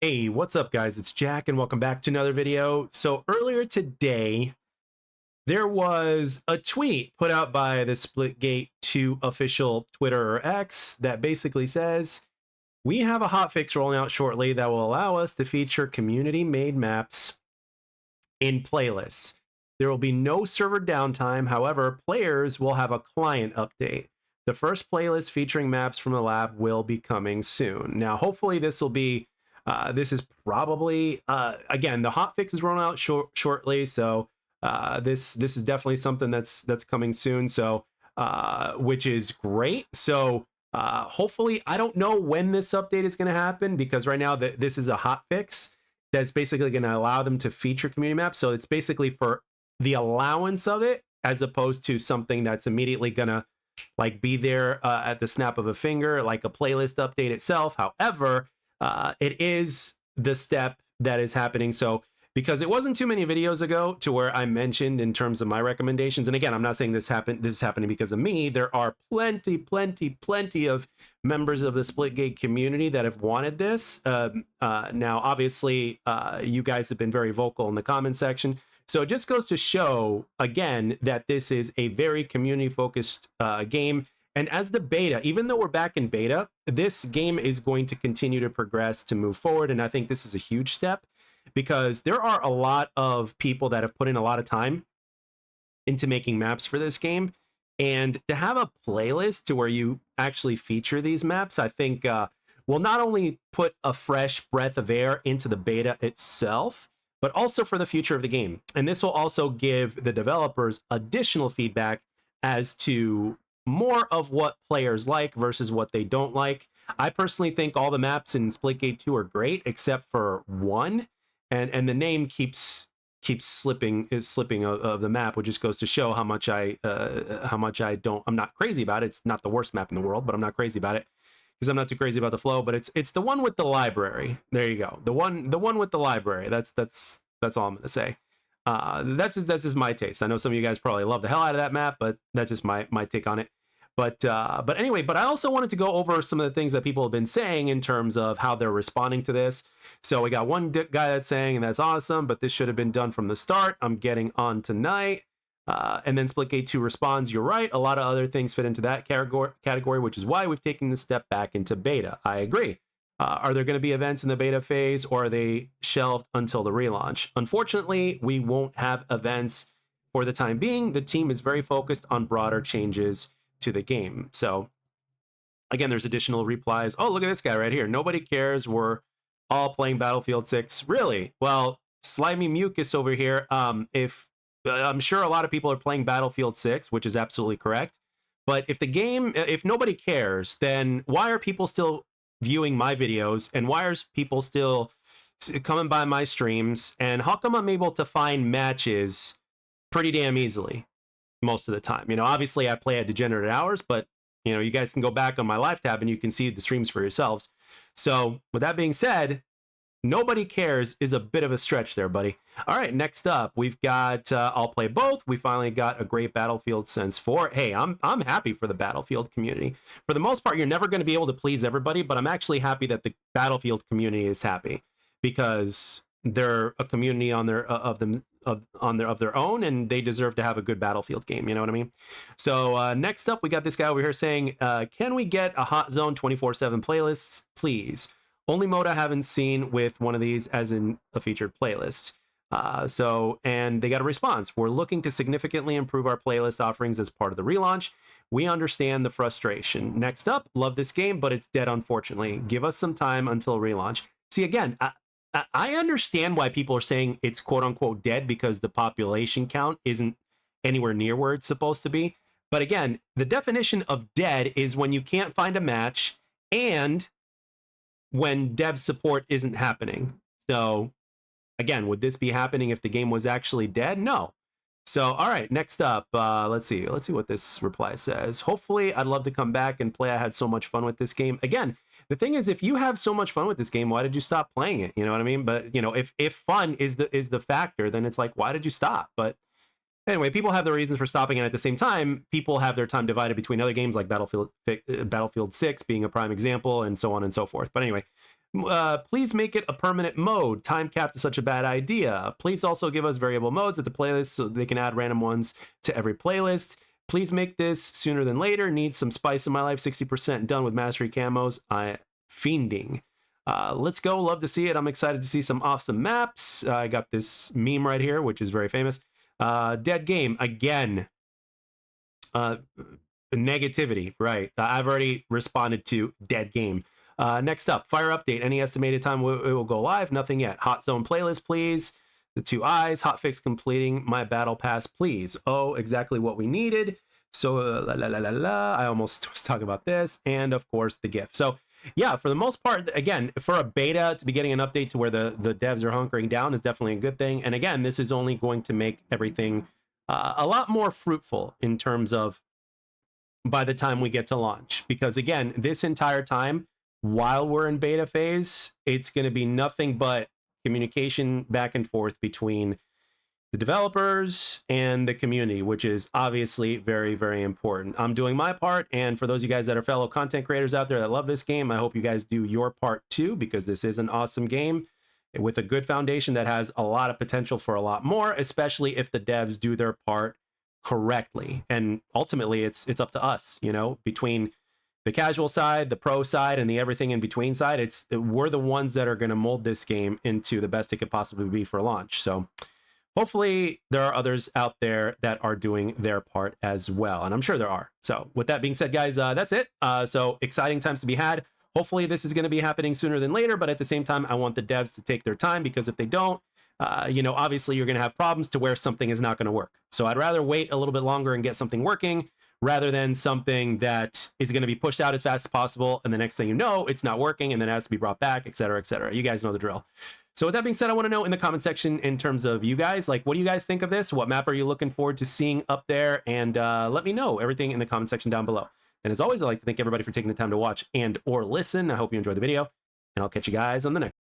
Hey, what's up, guys? It's Jack, and welcome back to another video. So earlier today, there was a tweet put out by the Splitgate 2 official Twitter or X that basically says, we have a hotfix rolling out shortly that will allow us to feature community-made maps in playlists. There will be no server downtime. However, players will have a client update. The first playlist featuring maps from the lab will be coming soon. Now, hopefully this will be this is probably again, the hotfix is rolling out shortly, so this is definitely something that's coming soon. So which is great. So hopefully, I don't know when this update is going to happen because right now this is a hotfix that's basically going to allow them to feature community maps. So it's basically for the allowance of it as opposed to something that's immediately going to like be there at the snap of a finger, like a playlist update itself. However, it is the step that is happening. So because it wasn't too many videos ago to where I mentioned in terms of my recommendations, and again, I'm not saying this is happening because of me. There are plenty of members of the Splitgate community that have wanted this. Now, obviously, you guys have been very vocal in the comment section. So it just goes to show, again, that this is a very community-focused game. And as the beta, even though we're back in beta, this game is going to continue to progress to move forward. And I think this is a huge step because there are a lot of people that have put in a lot of time into making maps for this game. And to have a playlist to where you actually feature these maps, I think will not only put a fresh breath of air into the beta itself, but also for the future of the game. And this will also give the developers additional feedback as to more of what players like versus what they don't like. I personally think all the maps in Splitgate 2 are great, except for one. And the name keeps slipping of the map, which just goes to show how much I'm not crazy about it. It's not the worst map in the world, but I'm not crazy about it because I'm not too crazy about the flow. But it's the one with the library. There you go. The one with the library. That's all I'm gonna say. That's just my taste. I know some of you guys probably love the hell out of that map, but that's just my take on it. But anyway, but I also wanted to go over some of the things that people have been saying in terms of how they're responding to this. So we got one guy that's saying, and that's awesome, but this should have been done from the start. I'm getting on tonight. And then Splitgate 2 responds, you're right. A lot of other things fit into that category, which is why we've taken the step back into beta. I agree. Are there going to be events in the beta phase, or are they shelved until the relaunch? Unfortunately, we won't have events for the time being. The team is very focused on broader changes to the game. So again, there's additional replies. Oh, look at this guy right here. Nobody cares. We're all playing Battlefield 6. Really? Well, Slimy Mucus over here. If I'm sure a lot of people are playing Battlefield 6, which is absolutely correct. But if nobody cares, then why are people still viewing my videos, and why are people still coming by my streams, and how come I'm able to find matches pretty damn easily most of the time? Obviously I play at degenerate hours, but you guys can go back on my live tab and you can see the streams for yourselves. So with that being said, nobody cares is a bit of a stretch there, buddy. All right, next up, we've got I'll play both. We finally got a great Battlefield Sense 4. Hey, I'm happy for the Battlefield community. For the most part, you're never going to be able to please everybody, but I'm actually happy that the Battlefield community is happy because they're a community on their own, and they deserve to have a good Battlefield game. You know what I mean? So next up, we got this guy over here saying, "Can we get a Hot Zone 24/7 playlists, please? Only mode I haven't seen with one of these as in a featured playlist." And they got a response. We're looking to significantly improve our playlist offerings as part of the relaunch. We understand the frustration. Next up, love this game, but it's dead, unfortunately. Give us some time until relaunch. See, again, I understand why people are saying it's quote unquote dead because the population count isn't anywhere near where it's supposed to be. But again, the definition of dead is when you can't find a match and when dev support isn't happening. So again, would this be happening if the game was actually dead? No. So, all right, next up, let's see what this reply says. Hopefully, I'd love to come back and play. I had so much fun with this game. Again, the thing is, if you have so much fun with this game, why did you stop playing it? You know what I mean? But if fun is the factor, then it's like, why did you stop? But anyway, people have their reasons for stopping, and at the same time, people have their time divided between other games like Battlefield 6 being a prime example, and so on and so forth. But anyway, Please make it a permanent mode. Time capped is such a bad idea. Please also give us variable modes at the playlist so they can add random ones to every playlist. Please make this sooner than later. Need some spice in my life. 60% done with mastery camos. Fiending. Let's go. Love to see it. I'm excited to see some awesome maps. I got this meme right here, which is very famous. Dead game again. Negativity, right? I've already responded to dead game. Next up, fire update. Any estimated time it will go live? Nothing yet. Hot zone playlist, please. The 2 eyes. Hotfix completing my battle pass, please. Oh, exactly what we needed. So I almost was talking about this, and of course the GIF. So yeah, for the most part, again, for a beta to be getting an update to where the devs are hunkering down is definitely a good thing. And again, this is only going to make everything a lot more fruitful in terms of by the time we get to launch, because again, this entire time while we're in beta phase, it's going to be nothing but communication back and forth between the developers and the community, which is obviously very, very important. I'm doing my part, and for those of you guys that are fellow content creators out there that love this game, I hope you guys do your part too, because this is an awesome game with a good foundation that has a lot of potential for a lot more, especially if the devs do their part correctly. And ultimately it's up to us, you know, between the casual side, the pro side, and the everything in between side. We're the ones that are going to mold this game into the best it could possibly be for launch. So hopefully there are others out there that are doing their part as well, and I'm sure there are. So with that being said, guys, that's it. So exciting times to be had. Hopefully this is going to be happening sooner than later, but at the same time, I want the devs to take their time, because if they don't, you know, obviously you're going to have problems to where something is not going to work. So I'd rather wait a little bit longer and get something working rather than something that is going to be pushed out as fast as possible, and the next thing you know, it's not working and then it has to be brought back, et cetera, et cetera. You guys know the drill. So with that being said, I want to know in the comment section, in terms of you guys, like, what do you guys think of this? What map are you looking forward to seeing up there? And let me know everything in the comment section down below. And as always, I'd like to thank everybody for taking the time to watch and or listen. I hope you enjoyed the video, and I'll catch you guys on the next